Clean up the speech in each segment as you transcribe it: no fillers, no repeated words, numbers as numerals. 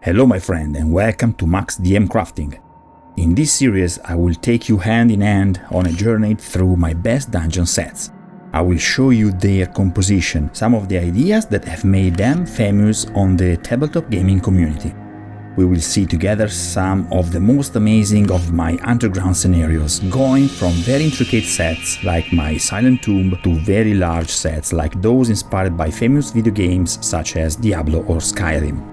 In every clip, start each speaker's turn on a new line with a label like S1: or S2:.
S1: Hello my friend and welcome to maxdmcrafting. In this series I will take you hand in hand on a journey through my best dungeon sets. I will show you their composition, some of the ideas that have made them famous on the tabletop gaming community. We will see together some of the most amazing of my underground scenarios, going from very intricate sets like my Silent Tomb to very large sets like those inspired by famous video games such as Diablo or Skyrim.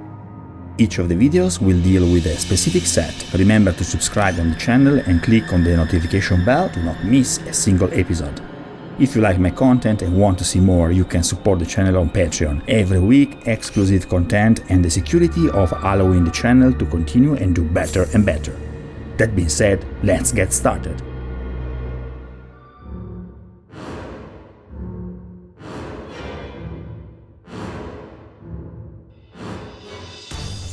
S1: Each of the videos will deal with a specific set. Remember to subscribe on the channel and click on the notification bell to not miss a single episode. If you like my content and want to see more, you can support the channel on Patreon. Every week, exclusive content and the security of allowing the channel to continue and do better and better. That being said, let's get started.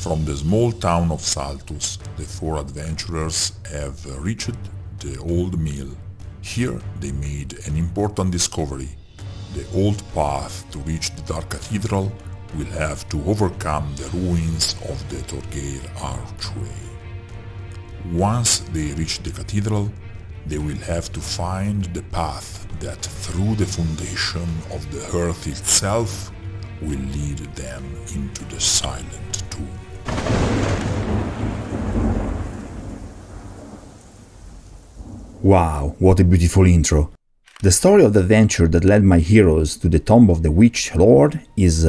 S2: From the small town of Saltus, the four adventurers have reached the old mill. Here they made an important discovery. The old path to reach the Dark Cathedral will have to overcome the ruins of the Torghair archway. Once they reach the cathedral, they will have to find the path that through the foundation of the earth itself will lead them into the Silent Tomb.
S1: Wow, what a beautiful intro! The story of the adventure that led my heroes to the tomb of the Witch Lord is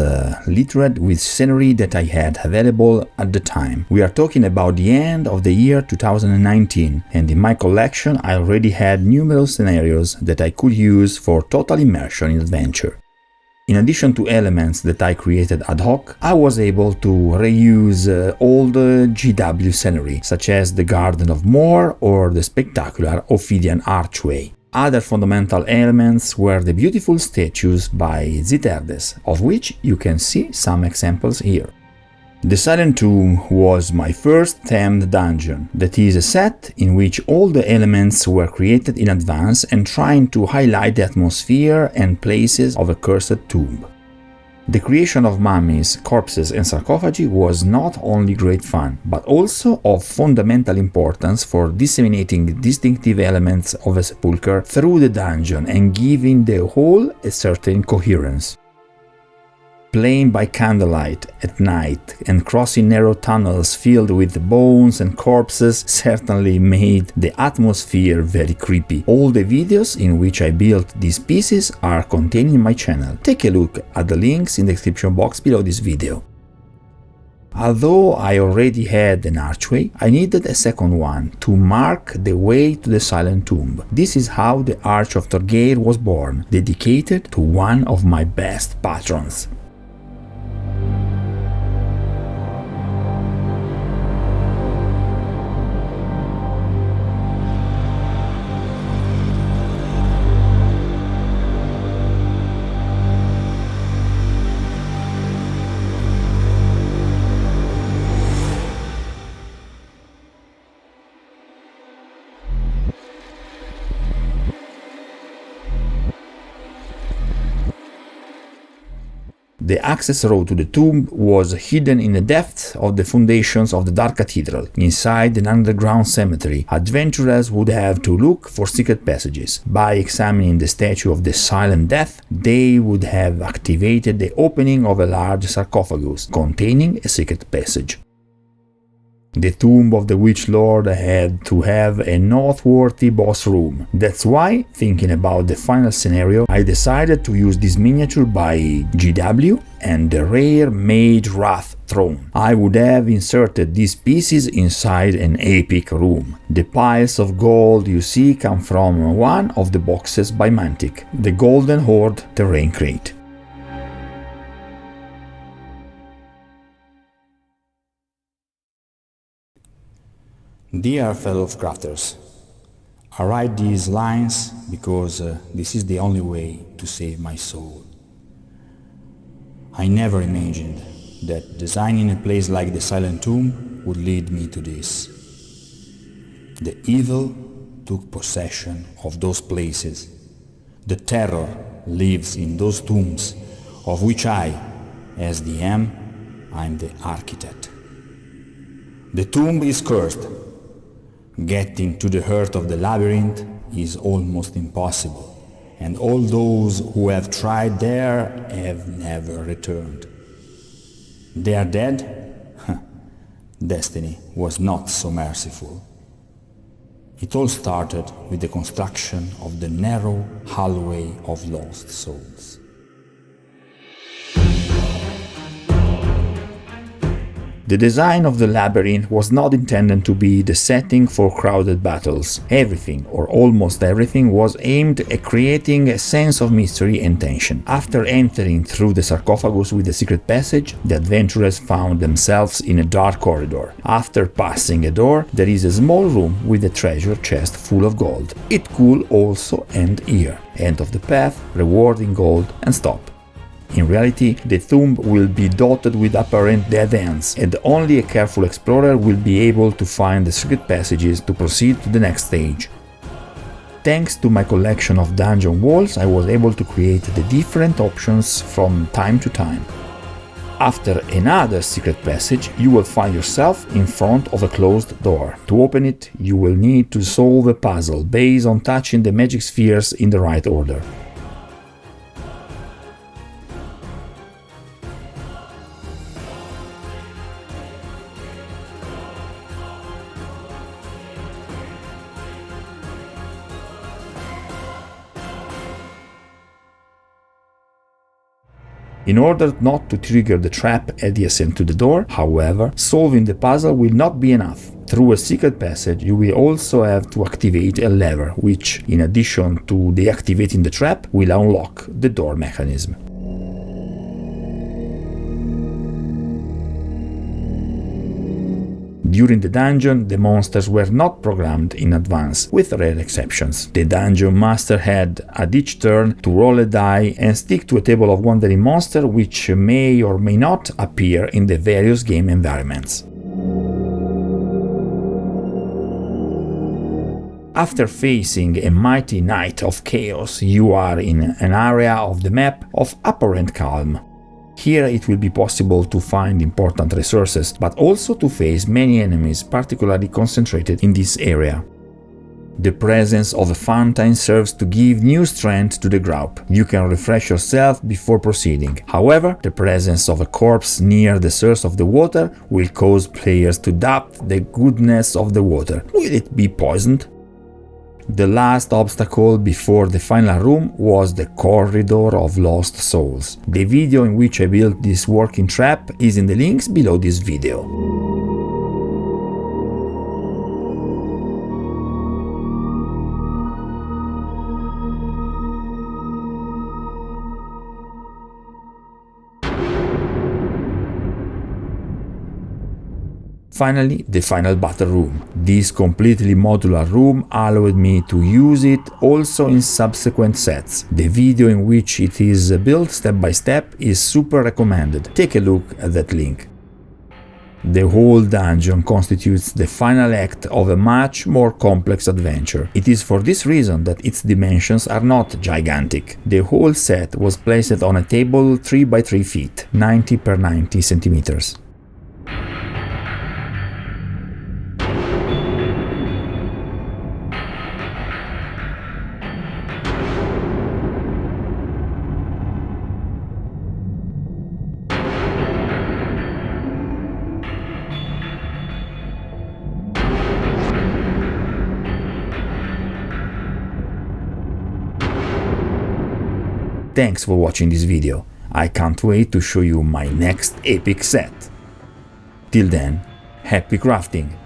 S1: littered with scenery that I had available at the time. We are talking about the end of the year 2019, and in my collection I already had numerous scenarios that I could use for total immersion in adventure. In addition to elements that I created ad hoc, I was able to reuse old GW scenery, such as the Garden of Moor or the spectacular Ophidian Archway. Other fundamental elements were the beautiful statues by Sous-titres, of which you can see some examples here. The Silent Tomb was my first themed dungeon, that is a set in which all the elements were created in advance and trying to highlight the atmosphere and places of a cursed tomb. The creation of mummies, corpses and sarcophagi was not only great fun, but also of fundamental importance for disseminating distinctive elements of a sepulchre through the dungeon and giving the whole a certain coherence. Playing by candlelight at night and crossing narrow tunnels filled with bones and corpses certainly made the atmosphere very creepy. All the videos in which I built these pieces are contained in my channel. Take a look at the links in the description box below this video. Although I already had an archway, I needed a second one to mark the way to the Silent Tomb. This is how the Arch of Torghair was born, dedicated to one of my best patrons. The access road to the tomb was hidden in the depths of the foundations of the Dark Cathedral. Inside an underground cemetery, adventurers would have to look for secret passages. By examining the statue of the Silent Death, they would have activated the opening of a large sarcophagus containing a secret passage. The tomb of the Witch Lord had to have a noteworthy boss room. That's why, thinking about the final scenario, I decided to use this miniature by GW and the rare Mage Wrath throne. I would have inserted these pieces inside an epic room. The piles of gold you see come from one of the boxes by Mantic, the Golden Horde terrain crate. Dear fellow crafters, I write these lines because this is the only way to save my soul. I never imagined that designing a place like the Silent Tomb would lead me to this. The evil took possession of those places. The terror lives in those tombs, of which I, as the I'm the architect. The tomb is cursed. Getting to the heart of the labyrinth is almost impossible, and all those who have tried there have never returned. They are dead? Destiny was not so merciful. It all started with the construction of the narrow hallway of lost souls. The design of the labyrinth was not intended to be the setting for crowded battles. Everything, or almost everything, was aimed at creating a sense of mystery and tension. After entering through the sarcophagus with the secret passage, the adventurers found themselves in a dark corridor. After passing a door, there is a small room with a treasure chest full of gold. It could also end here. End of the path, rewarding gold, and stop. In reality, the tomb will be dotted with apparent dead ends, and only a careful explorer will be able to find the secret passages to proceed to the next stage. Thanks to my collection of dungeon walls, I was able to create the different options from time to time. After another secret passage, you will find yourself in front of a closed door. To open it, you will need to solve a puzzle based on touching the magic spheres in the right order. In order not to trigger the trap adjacent to the door, however, solving the puzzle will not be enough. Through a secret passage, you will also have to activate a lever, which, in addition to deactivating the trap, will unlock the door mechanism. During the dungeon, the monsters were not programmed in advance, with rare exceptions. The dungeon master had, at each turn, to roll a die and stick to a table of wandering monsters which may or may not appear in the various game environments. After facing a mighty night of chaos, you are in an area of the map of apparent calm. Here it will be possible to find important resources, but also to face many enemies particularly concentrated in this area. The presence of a fountain serves to give new strength to the group. You can refresh yourself before proceeding. However, the presence of a corpse near the source of the water will cause players to doubt the goodness of the water. Will it be poisoned? The last obstacle before the final room was the corridor of lost souls. The video in which I built this working trap is in the links below this video. Finally, the final battle room. This completely modular room allowed me to use it also in subsequent sets. The video in which it is built step by step is super recommended. Take a look at that link. The whole dungeon constitutes the final act of a much more complex adventure. It is for this reason that its dimensions are not gigantic. The whole set was placed on a table 3 by 3 feet, 90 by 90 centimeters. Thanks for watching this video. I can't wait to show you my next epic set. Till then, happy crafting!